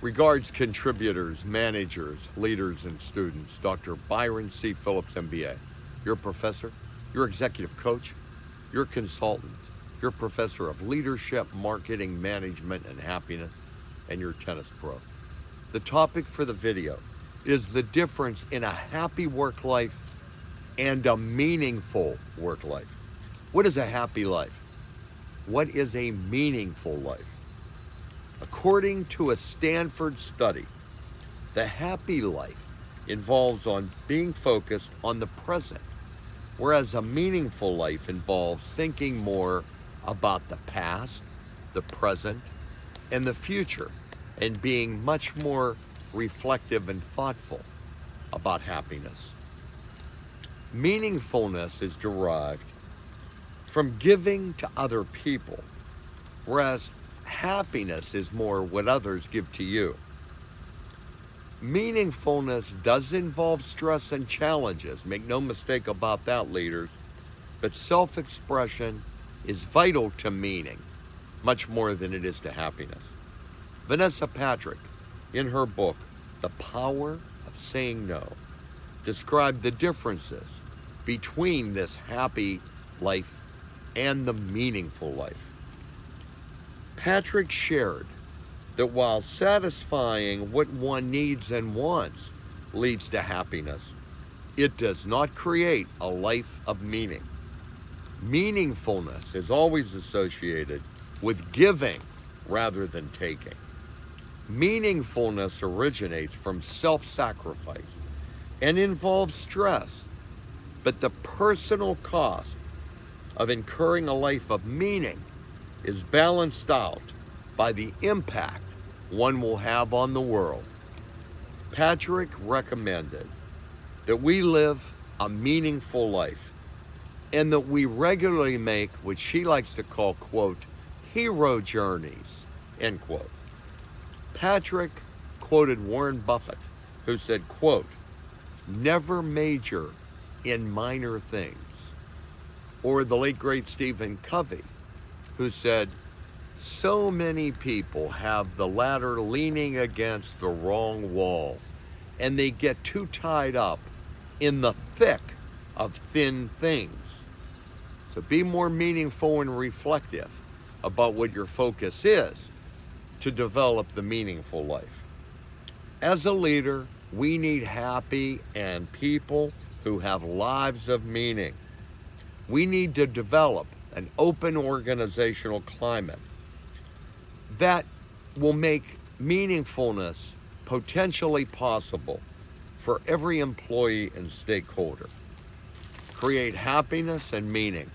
Regards contributors, managers, leaders, and students. Dr. Byron C. Phillips, MBA. Your professor, your executive coach, your consultant, your professor of leadership, marketing, management, and happiness, and your tennis pro. The topic for the video is the difference in a happy work life and a meaningful work life. What is a happy life? What is a meaningful life? According to a Stanford study, the happy life involves on being focused on the present, whereas a meaningful life involves thinking more about the past, the present, and the future, and being much more reflective and thoughtful about happiness. Meaningfulness is derived from giving to other people, whereas happiness is more what others give to you. Meaningfulness does involve stress and challenges, make no mistake about that, leaders, but self-expression is vital to meaning, much more than it is to happiness. Vanessa Patrick, in her book, The Power of Saying No, described the differences between this happy life and the meaningful life. Patrick shared that while satisfying what one needs and wants leads to happiness, it does not create a life of meaning. Meaningfulness is always associated with giving rather than taking. Meaningfulness originates from self-sacrifice and involves stress, but the personal cost of incurring a life of meaning is balanced out by the impact one will have on the world. Patrick recommended that we live a meaningful life and that we regularly make what she likes to call, quote, hero journeys, end quote. Patrick quoted Warren Buffett, who said, quote, never major in minor things. Or the late great Stephen Covey, who said, so many people have the ladder leaning against the wrong wall, and they get too tied up in the thick of thin things. So be more meaningful and reflective about what your focus is to develop the meaningful life. As a leader, we need happy and people who have lives of meaning. We need to develop an open organizational climate that will make meaningfulness potentially possible for every employee and stakeholder. Create happiness and meaning